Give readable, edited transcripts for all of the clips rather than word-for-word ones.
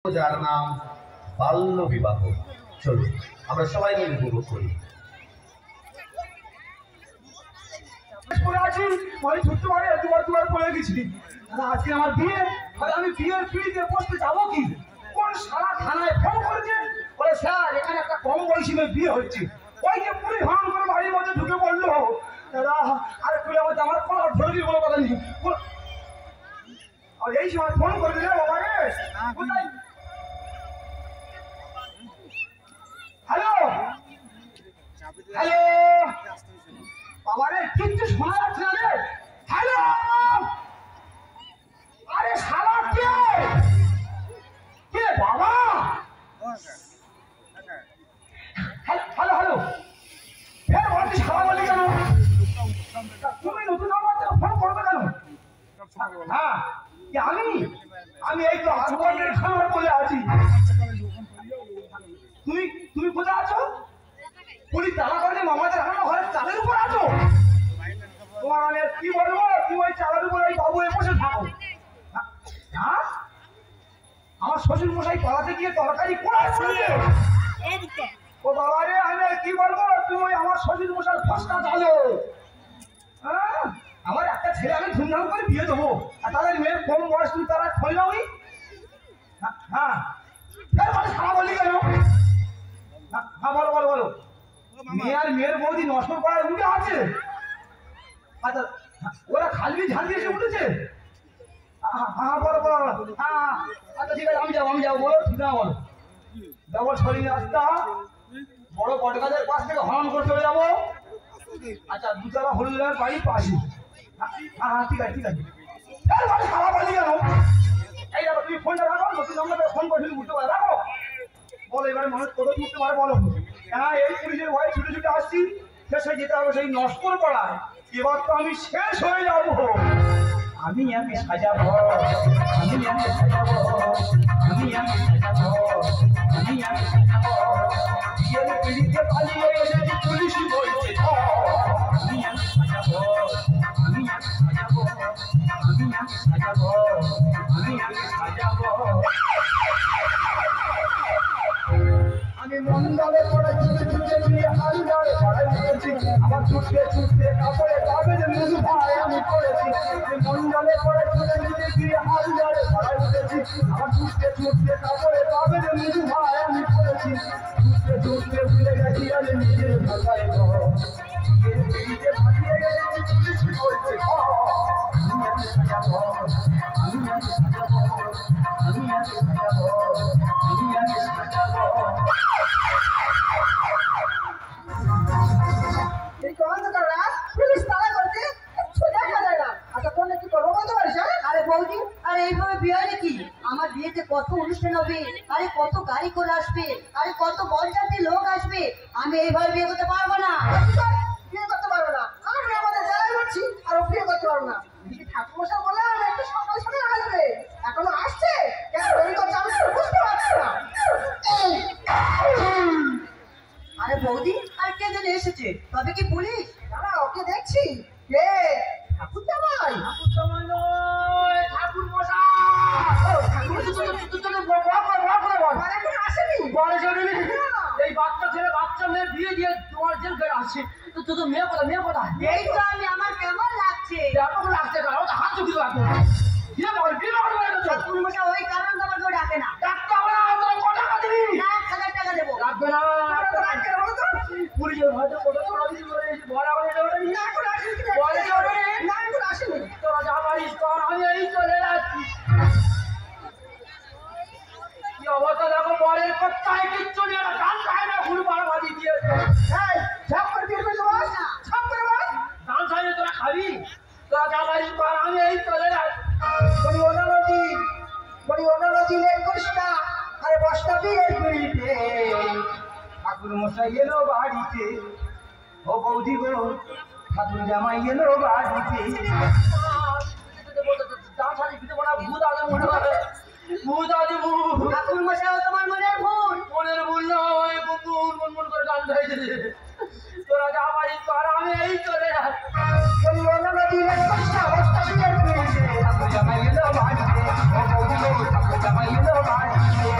যার নাম বাল্য বিবাহ। চলুন আমরা সবাই মিলে উপভোগ করি। আজকে আমার বিয়ে, আমি বিয়ের পিড়িতে বসতে যাবো কি? কোন সারা থানায় ফোন করেছে, বলে স্যার এখানে একটা কম বয়সী মেয়ে বিয়ে হচ্ছে। ওই যে পুলিশ ভাঙ করে বাড়ির মধ্যে ঢুকে পড়লো। আরে তুলে বলছে আমার কোনো ধরি কোনো কথা নেই। আর এই সময় ফোন করে দিলে বাবা রে, কোথায়? হ্যালো হ্যালো বাবা রে, কিচ্ছু শোনা যাচ্ছে না রে। হ্যালো আরে শালা কে কে বাবা? হ্যালো হ্যালো ফের বলছি শালা বলি কেন? তুমি নতুন নাম্বার থেকে ফোন করবে কেন? হ্যাঁ আমি আমি এই তো হাসপাতালের সামনে বলে আছি। তুমি তুমি কোথায় আছো? পুলিশ তালা করে মামাদের এখনো ঘরের চালের উপর আছো? তোমার মানে কি বলবো, তুমি ওই চালের উপর ওই বাবু বসে থাকো। হ্যাঁ আমার শ্বশুর মশাই পালাতে গিয়ে তরকারি কোড়ায় পড়েছে। ও বাবা রে, আমি কি বলবো, তুমি আমার শ্বশুর মশাই ফসকা চালো। হ্যাঁ আমার একটা ছেলে আমি ধুমধাম করে বিয়ে দেবো, আর তাদের মেয়ের কম বয়স তুমি তারা খোঁজলাম। হ্যাঁ খারাপ বলি কেন? হ্যাঁ বলো বলো বলো। মেয়ে আর মেয়ের বৌদি নষ্ট করার উঠে আছে। আচ্ছা ওরা খালি ঝাল দিয়ে এসে উঠেছে। হ্যাঁ বলো বলো। হ্যাঁ আচ্ছা ঠিক আছে, আমি যাবো বলো। ঠিক না বলো, ডবল শরীর রাস্তা বড় বটগাছের পাশ থেকে হরণ করে চলে যাবো। আচ্ছা দুতলা হলুদ রঙের বাড়ি পাশে। হ্যাঁ ঠিক আছে ঠিক আছে। খারাপ বলি কেন? এই দেখো তুমি ফোনটা রাখো, নতুন নম্বরে ফোন করে উঠতে পারে রাখো। বলো এবারে মানুষ কত উঠতে পারে বলো। হ্যাঁ এই পুলিশের ভয়ে ছুটে ছুটে আসছি, শেষে যেতে হবে সেই নস্কর পাড়ায়। এবার তো আমি শেষ হয়ে যাবো। আমি সাজাবো, আমি সাজাবো, আমি সাজাবো, আমি সাজাবো। বিয়ের পিড়িতে পালিয়ে এসেছি পুলিশ বলছে আমি সাজাবো, আমি সাজাবো, আমি সাজাবো, আমি সাজাবো। আমি মন্ডলে পড়ে ছুটে ছুটে গিয়ে হালদারে পড়ে উঠেছি। আমার ছুটতে ছুটতে কাপড়ে কাগজে মুখ ভাই আমি পড়েছি। আমি মন্ডলে পড়ে ছুটে ছুটে গিয়ে হালদারে পড়ে উঠেছি। আমার ছুটতে ছুটতে কাপড়ে কাগজে মুখ ভাই আমি পড়েছি। ছুটতে ছুটতে ভুলে গেছি আমি নিজের ভাষায় পিড়িতে ভালিয়ে গেছি পুলিশ বলছে আমি সাজাবো, আমি সাজাবো, আমি সাজাবো, আমি সাজাবো। আমার বিয়েতে কত অনুষ্ঠান হবে, আরে কত গাড়ি করে আসবে, আরে কত বরযাত্রী লোক আসবে। আমি এইভাবে বিয়ে করতে পারবো না। বিয়ে করতে পারবো না? আমি আমাদের জেলায় করছি আর ও বিয়ে করতে পারবো না। ঠাকুর মশাই বলে একটু সকাল সকাল আসবে, এখনো আসছে কেন দেরি করছে আমি বুঝতে পারছি না। আরে বৌদি আর কে যেন এসেছে, তবে কি পুলিশ? দাঁড়া ওকে দেখছি। কে? ঠাকুর জামাই? ঠাকুর জামাই নয়, ঠাকুর মশাই। এখন আসেনি? এই বাচ্চা ছেলে বাচ্চা মেয়ে বিয়ে দিয়ে তোমার জেল করে আসছে। তো তো মেয়ে কথা মেয়ে কথা এই তো আমি, আমার কেমন লাগছে? কেমন লাগছে? হাত চুকি লাগবে। বিয়ে করে ঠাকুর মশাই ওই কারণে তো আমাকে ডাকে না। ডাক্তার হবে না, তোর কত টাকা দিবি? 1,000 টাকা দেবো। লাগবে না। পুলিশের হয়তো কত টাকা দিবি বলে বড় করে দেবে না। এখন আসেনি? বলে যাবে না এখন আসেনি। তোরা যা পারিস কর, আমি এই চলে যাচ্ছি। কি অবস্থা দেখো, বরের কোথায় কিচ্ছু নেই, গান খায় না, ফুল পাড়া বাজি দিয়েছে। এই সব করে বিয়ে করে দেবো, সব করে বল। গান খাইলে তোরা খাবি? তোরা যা পারিস কর, আমি এই চলে যাচ্ছি। বলি অনুরোধী লেট করিস না, আরে বসটা বিয়ের পিড়িতে। ঠাকুর মশাই এলো বাড়িতে, ও বৌদি গো ঠাকুর জামাই এলো বাড়িতে। ভূত আছে মনে হবে, ভূত আছে ভূত। ঠাকুর মশাই তোমার মনের ভুল। মনের ভুল নয়, কুকুর মন করে গান গাইছে। তোরা যা পারিস কর, আমি এই চলে যাচ্ছি। বলি অনুরোধী লেট করিস না, বসটা বিয়ের পিড়িতে। জামাই এলো বাড়িতে, ও বৌদি গো ঠাকুর জামাই এলো বাড়িতে।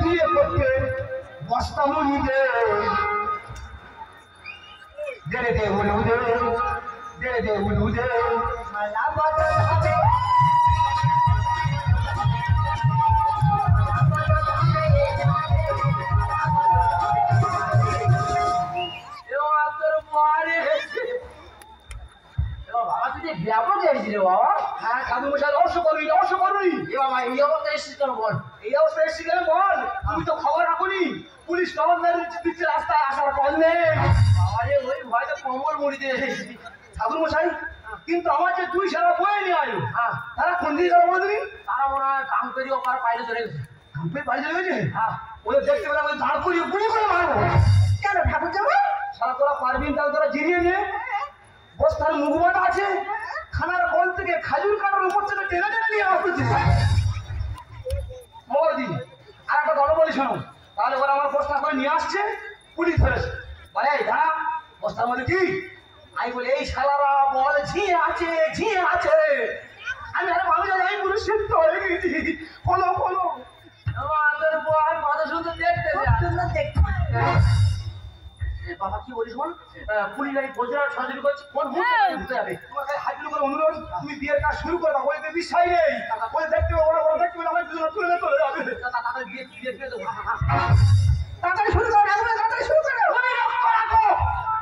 বিয়ে করতে বস্তা মুড়ি দে দে উলু দে উলু দে মালা বদল হবে বাবা তুই যে ব্যাপক গেছিলি বাবা। হ্যাঁ ঠাকুর মশাই রহস্য করবি এ বাবা এই অবস্থা এসেছিস কেন বল? এই অবস্থা এসে গেলে বল তুমি তো খবর রাখুনি পুলিশ নবন্দার দিচ্ছে রাস্তায় আসার কল নেই আরে ওই ভয়তে কম্বল মুড়ি দিয়ে এসেছি। ঠাকুর মশাই কিন্তু আমার যে দুই সারা বয়ে নিয়ে আয়ো হ্যাঁ তারা কোন দিকে গেল বলে দিবি তারা মনে হয় কাম করি ওপার বাইরে চলে গেছে। কাম্পের বাড়ি চলে গেছে হ্যাঁ ওদের দেখতে পেলে আমি দাঁড় করিয়ে গুলি করে মারবো কেন ঠাকুর যাবো? সারা তোরা পারবি তাহলে তোরা জিরিয়ে নিয়ে বস্তার মুখবাটা আছে খানার কল থেকে খাজুর কাটার উপর থেকে টেনে টেনে নিয়ে আসতেছে মোদি আর একটা গল্প বলি শোনো তাহলে ওরা আমার বস্তা করে নিয়ে আসছে পুলিশ ধরেছে বলে এই দাঁড়া বস্তার মধ্যে কি আমি বলি এই শালারা বল ঝিয়ে আছে আমি আরে ভালো জানি আমি পুরো সিদ্ধ হয়ে গেছি ফলো আমাদের বল কত সুন্দর দেখতে খুব যা। সুন্দর দেখতে বাবা কি বলিস বল? পুলিশ গাড়ি বজরা সরাসরি করছে কোন ঢুকতে যাবে? তোমাকে হাজির করে অনুরোধ তুমি বিয়ের কাজ শুরু করে দাও বলে বিশ্বাস নেই বলে দেখতে পাবো না দেখতে পাবো আমার দুজন তুলে চলে যাবে তাড়াতাড়ি বিয়ে করে দেবো। তাড়াতাড়ি শুরু করো রাখবে তাড়াতাড়ি শুরু করো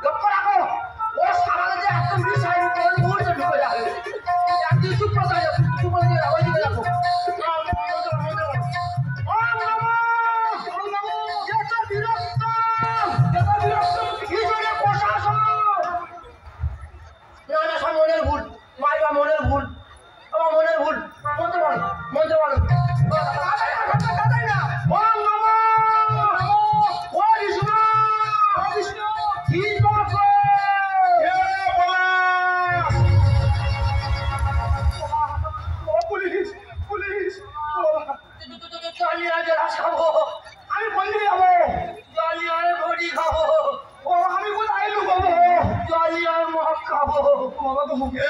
লক্ষ্য রাখো ও সারালে যে একদম বিষয় কোন মুহূর্তে ঢুকে যাবে। একদিন চুপ করে যাও চুপ করে যাও ওই দিকে রাখো। না না সব মনের ভুল মাইবা মনের ভুল আমার মনের ভুল মনতে বলো ওম নমঃ ও বিষ্ণু ঠিক আছে পুলিশ চালিয়ে আজ রাস খাবো আমি বললি যাবো চালিয়ে আর ঘড়ি খাবো ও আমি কোথায় লুকাবো চালিয়ে আর মদ খাবো বাবা তো মুখে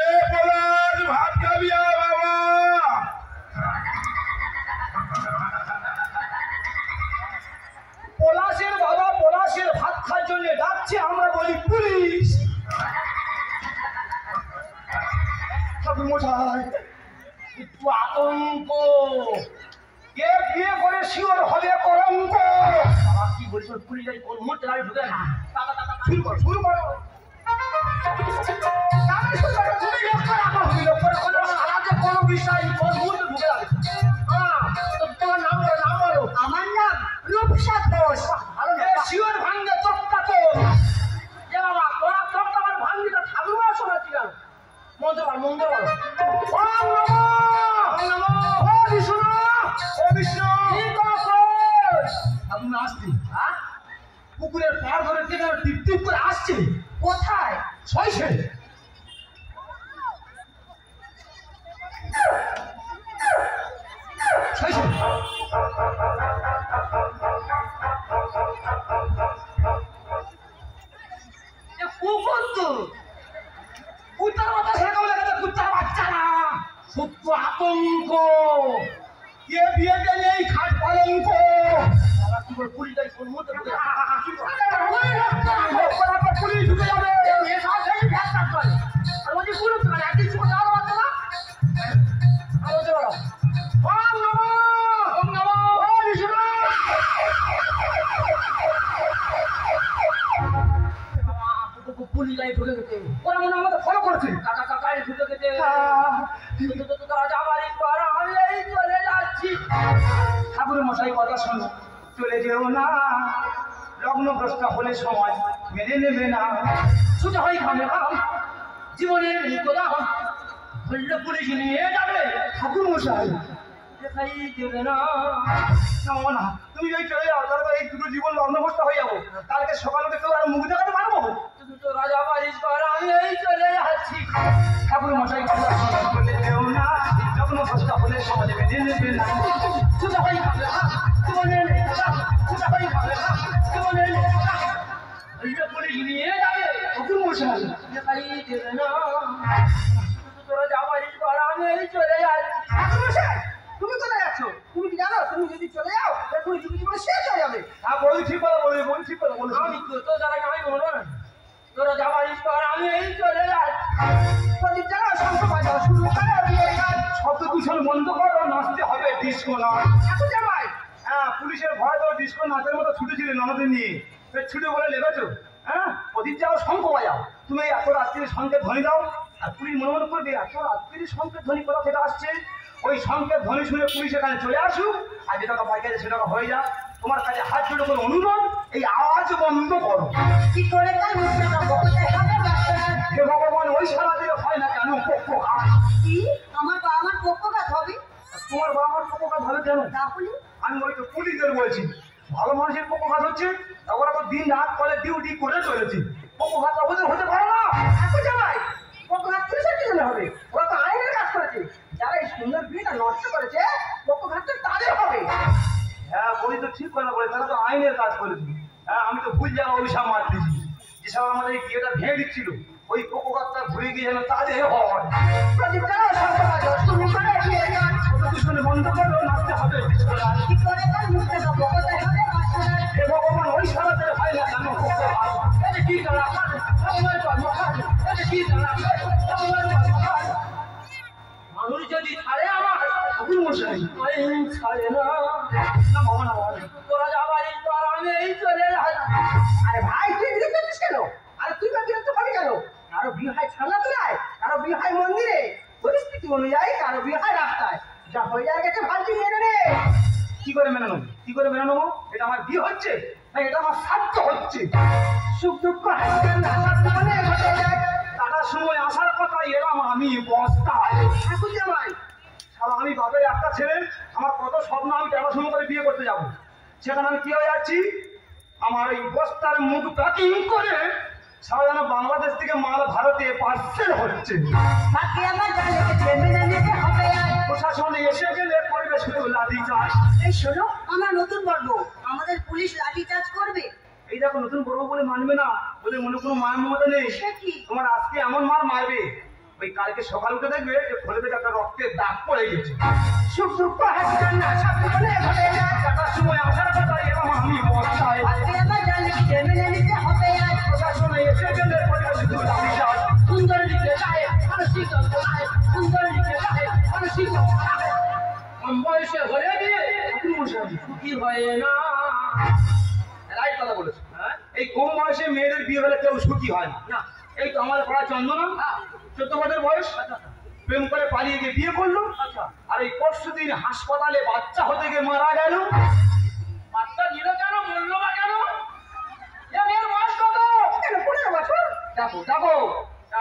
ভাত খাবি বাবা পলাশের বাবা পলাশের ভাত খাওয়ার জন্য ডাকছে আমরা বলি পুলিশ ঠাকুর মশাই একটু আতঙ্ক কে বিয়ে করে শিওর হবে কলঙ্ক বাবা কি বলিস পুলিশ গাড়ি কোন মুহূর্তে গাড়ি ঢুকে না শুরু করো তাড়াতাড়ি শুরু করো তুমি লক্ষ্য রাখো তুমি লক্ষ্য রাখো না সারাতে কোনো বিষয় কোন মুহূর্তে ঢুকে যাবে তো তোমার নাম বলো আমার নাম রূপসা ঘোষ ভালো এ শিওর ভাঙ্গে তক্তা তো যে বাবা তোরা সব তোমার ভাঙ্গি তো ঠাকুর মা শোনাচ্ছি কেন মন্ত্র বলো ওম নমঃ ও বিষ্ণু আপনি আসছি হ্যাঁ পুকুরের পাড় ধরে থেকে টিপ টিপ করে আসছে কোথায় ছয়শে ছয়শে কুকুর তো কুত্তার মাথা সেরকম লাগে কুত্তার বাচ্চা না সত্য আতঙ্ক কে বিয়েতে নেই খাট পালঙ্ক বাবা কি বল পুলিশ গাড়ি কোন মুহূর্তে ঢুকে যাবে পুলিশ ঢুকে যাবে আর ওই যে পুরো তো একদিন চুপ যাওয়া পারতো না বলতে পারো ওম নমঃ ও বিষ্ণু পুলিশ গাড়ি ঢুকে গেছে ওরা মনে হয় আমাদের ফলো করছে কাকা কাকাই ঢুকে গেছে তোরা যাবার পর আমি এই চলে যাচ্ছি ঠাকুরের মশাই কথা শোনো চলে যেও না লগ্নগ্রস্ত হলে সময় মেনে নেবে না ছুটে হয়ে খাবে জীবনের ভিতরা ধরলে পুলিশ নিয়ে যাবে ঠাকুর মশাই দেখাই দেবে না না না তুমি যদি চলে যাও তারপর এই দুটো জীবন লগ্নগ্রস্ত হয়ে যাবো কালকে সকালে উঠে কেউ আর মুখ দেখাতে পারবো তোরা যাবার পর আমি এই চলে যাচ্ছি ঠাকুর মশাই কথা শোনো চলে যেও না লগ্নগ্রস্ত হলে সমাজে মেনে নেবে না ছুটে হয়ে খাবে জীবনের ভিতরা ছুটে হয়ে খাবে জীবনের ভিতরা ধরলে পুলিশ নিয়ে যাবে ঠাকুর মশাই দেখাই দেবে না তোরা যাবার পর আমি এই চলে যাচ্ছি তুমি কোথায় যাচ্ছ? তুমি কি জানো তুমি যদি চলে যাও তাহলে পুলিশ শেষ হয়ে যাবে। হ্যাঁ বলি ঠিক কথা বলি, বলি ঠিক কথা বলি। আমি তো যারা আমি বলবো না, তোরা যাবার ইস্তর আমি এই চলে যাই। প্রদীপ জ্বালাও, শঙ্খ বাজাও, শুরু করে বিয়ের কাজ। শব্দ দূষণ বন্ধ করো, নাচতে হবে ডিস্কো নাচ। ঠাকুর জামাই, হ্যাঁ পুলিশের ভয় তো ডিস্কো নাচের মতো ছুটেছিলে ননদের নিয়ে, ছুটে বলে লেগেছো। হ্যাঁ প্রদীপ যাও, শঙ্খ বাজাও, তুমি এত রাত্রি শঙ্কের ধ্বনি দাও। আর পুলিশ মনে মনে করবে এত রাত্রি শঙ্কের ধ্বনি কোথা থেকে আসছে। ওই শঙ্কের ধ্বনি শুনে পুলিশ এখানে চলে আসুক, আর যে টাকা পাই গেছে সে টাকা হয়ে যাক। তোমার কাছে হাত জোড়ো করে অনুরোধ, এই আওয়াজ বন্ধ করো। কি করে কাল মুখটা দেবো, কোথায় হবে মাস্টার? হে ভগবান, ওই সারা দিলে হয় না কেন পক্ষঘাত? কি আমার পক্ষঘাত হবে? তোমার বাবা মার পক্ষঘাত হবে কেন? তাহলে আমি ওই তো পুলিশদের বলছি, ভালো মানুষের পক্ষঘাত হচ্ছে, ওরা তো দিন রাত করে ডিউটি করে চলেছে, পক্ষঘাত ওদের হতে পারে না। ঠাকুর জামাই, পক্ষঘাত পুলিশের কি জন্য হবে? ওরা তো আইনের কাজ করেছে। যারা এই সুন্দর বিয়েটা নষ্ট করেছে, পক্ষঘাত তো তাদের হবে। হ্যাঁ বলি তো ঠিক কথা বলে, তারা তো আইনের কাজ করেছে। হ্যাঁ আমি তো ভুল জায়গা অভিশাপ মার দিয়েছি, যেসব আমাদের এই বিয়েটা ভেঙে দিচ্ছিল, ওই পক্ষঘাতটা ঘুরে গিয়ে যেন তাদের হয়। প্রদীপ জ্বালাও, শঙ্খ বাজাও, শুরু করে বিয়ের কাজ। শুনে বন্ধ করো, নাচতে হবে। কি করে কাল মুখটা দেবো, কোথায় হবে মাস্টার? হে ভগবান, ওই সারা দিলে হয় না কেন পক্ষঘাত? এটা কি জ্বালা আমার, আমার কর্মকাণ্ড, এটা কি জ্বালা আমার কর্মকাণ্ড। মানুষ যদি ছাড়ে আমার, ঠাকুর মশাই, আইন ছাড়ে না। না বাবা না বাবা না। তোরা যাবার ইস্তর আমি এই চলে যাই। আরে ভাই, তুই বিরক্ত হচ্ছিস কেন? আরে তুই বা বিরক্ত হবি কেন? কারো বিয়ে হয় ছানাতলায়, কারো বিয়ে হয় মন্দিরে, পরিস্থিতি অনুযায়ী কারো বিয়ে হয় রাস্তায়। যা হয়ে যায় গেছে ভালটি মেনে নে। কি করে মেনে নেবো, কি করে মেনে নেবো? এটা আমার বিয়ে হচ্ছে না, এটা আমার শ্রাদ্ধ হচ্ছে। সুখ দুঃখ হাসি কান্না সব মনে ঘটে যায়। টাটার সময় আসার কথা, এলাম আমি বস্তায়। ঠাকুর জামাই, সারা আমি বাপের একটা ছেলে, আমার কত স্বপ্ন, আমি টাটার সময় করে বিয়ে করতে যাবো, সেখানে আমি কি হয়ে যাচ্ছি, আমার এই বস্তার মুখ প্যাকিং করে সারা যেন বাংলাদেশ থেকে মাল ভারতে পার্সেল হচ্ছে। বাকি আমার যা লেগেছে মেনে নিতে হবে। আর প্রশাসনে এসে গেলে করবে শুধু লাঠি চাষ। এই শোনো, আমরা নতুন পর্ব, আমাদের পুলিশ লাঠিচার্জ করবে। এই দেখো নতুন করবো বলে মানবে না, ওদের মনে কোনো মায়ের মমতা নেই। সে কি? তোমার আজকে এমন মার মারবে, ওই কালকে সকাল উঠে দেখবে যে ফলে থেকে একটা রক্তের দাগ পড়ে গেছে। সুখ দুঃখ হাসি কান্না সব মনে ঘটে যায়। টাটার সময় আসার কথা, এলাম আমি বস্তায়। বাকি আমার যা লেগেছে মেনে নিতে হবে। আর প্রশাসনে এসে গেলে করবে শুধু লাঠি চাষ। সুন্দর লিখে যায় মানসিক যন্ত্রণায়, সুন্দর লিখে যায় মানসিক যন্ত্রণায়। কম বয়সে হয়ে গিয়ে সুখী হয় না। রাইট কথা বলেছো। এই কম বয়সে মেয়েদের বিয়ে হলে কেউ সুখী হয় না। না, এই তো আমাদের পাড়া চন্দনা, 14 বছর বয়স, প্রেম করে পালিয়ে গিয়ে বিয়ে করলো। আচ্ছা, আর এই পরশুদিন হাসপাতালে বাচ্চা হতে গিয়ে মারা গেল। বাচ্চা নিল কেন, মরলো বা কেন? এ মেয়ের বয়স কত? কেন 15 বছর? দেখো দেখো,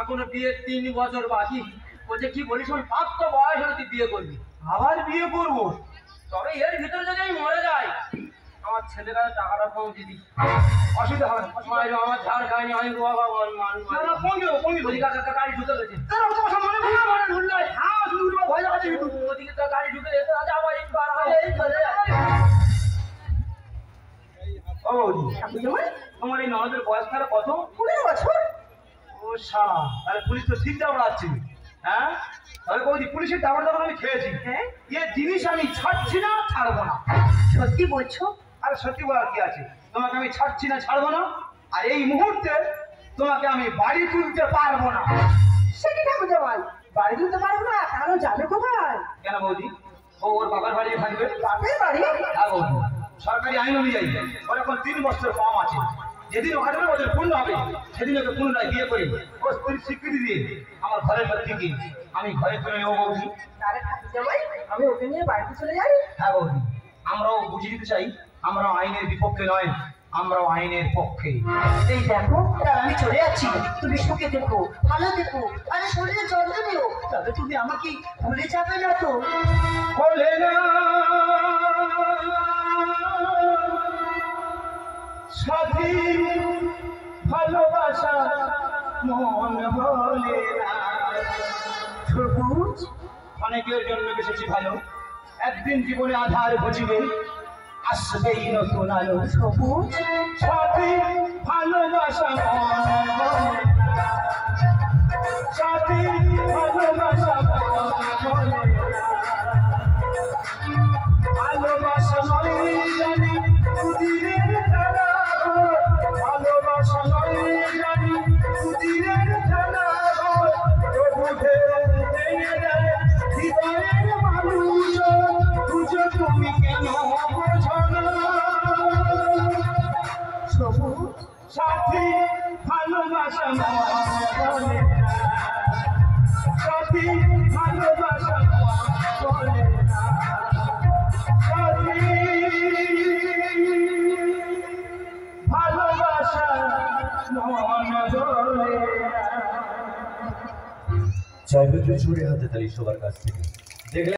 এখনো বিয়ের 3 বছর বাকি। বলছে কি বলিস, ওই প্রাপ্ত বয়স হলে তুই বিয়ে করবি। আবার বিয়ে করবো? তবে এর ভিতরে যদি আমি মরে যাই, আমার ছেলের কাছে টাকাটা পৌঁছে দিই। অসুবিধা হবে না। মায়ের আমার ঝাড় খায়নি, আমি বাবা না না, ফোন দেবো, ফোন দেবো। ওদিকে একটা গাড়ি ঢুকে গেছে। মনে করো মানে ভুল নয়। হ্যাঁ শুধু ভয় লাগাচ্ছে কিন্তু। ওদিকে একটা গাড়ি ঢুকে যেতে আছে, আবার একবার এই চলে যাচ্ছে। ও বৌদি, ঠাকুর জামাই, তোমার এই ননদের বয়স তাহলে কত? 15 বছর? ও শালা, তাহলে পুলিশ তো ঠিক দাবড়াচ্ছে। হ্যাঁ তাহলে বৌদি, পুলিশের দাবড় দাবড় আমি খেয়েছি। হ্যাঁ? এ জিনিস আমি ছাড়ছি না, ছাড়বো না। সত্যি বলছো? আরে সত্যি বলার কি আছে, তোমাকে আমি ছাড়ছি না, ছাড়বো না। আর এই মুহূর্তে তোমাকে আমি বাড়ি তুলতে পারবো না। সে কি ঠাকুর জামাই, বাড়ি দিতে পারবো না? তাহলে যাবে কোথায়? কেন বৌদি, ও ওর বাবার বাড়ি থাকবে। বাপের বাড়ি? হ্যাঁ বৌদি, সরকারি আইন অনুযায়ী ওর এখন 3 বছর কম আছে। যেদিন ওখানে ওদের পূর্ণ হবে, সেদিন ওকে পুনরায় বিয়ে করে ও স্ত্রীর স্বীকৃতি দিয়ে আমার ঘরের থেকে আমি ঘরে তুলে নেবো বৌদি। তাহলে ঠাকুর জামাই, আমি ওকে নিয়ে বাড়িতে চলে যাই। হ্যাঁ বৌদি, আমরাও বুঝিয়ে দিতে চাই, আমরাও আইনের বিপক্ষে নয়, আমরাও আইনের পক্ষে। এই দেখো, তার আমি চলে যাচ্ছি, তুমি সুখে দেখো, ভালো দেখো, আর শরীরে যত্ন নিও। তবে তুমি আমাকে ভুলে যাবে না তো? বলে না সাথী, ভালোবাসা মন বলে না। সবুজ, অনেকের জন্য বেশি ভালো, একদিন জীবনে আধার বুঝিবে, আসবেই নতুন আলো। সবুজ, সাথী ভালোবাসা মন বলে না, সাথী ভালোবাসা মন বলে না। ভালোবাসা নয় জানি জয়বেদ্র জোরে হাতে তালি সবার কাছ থেকে দেখলে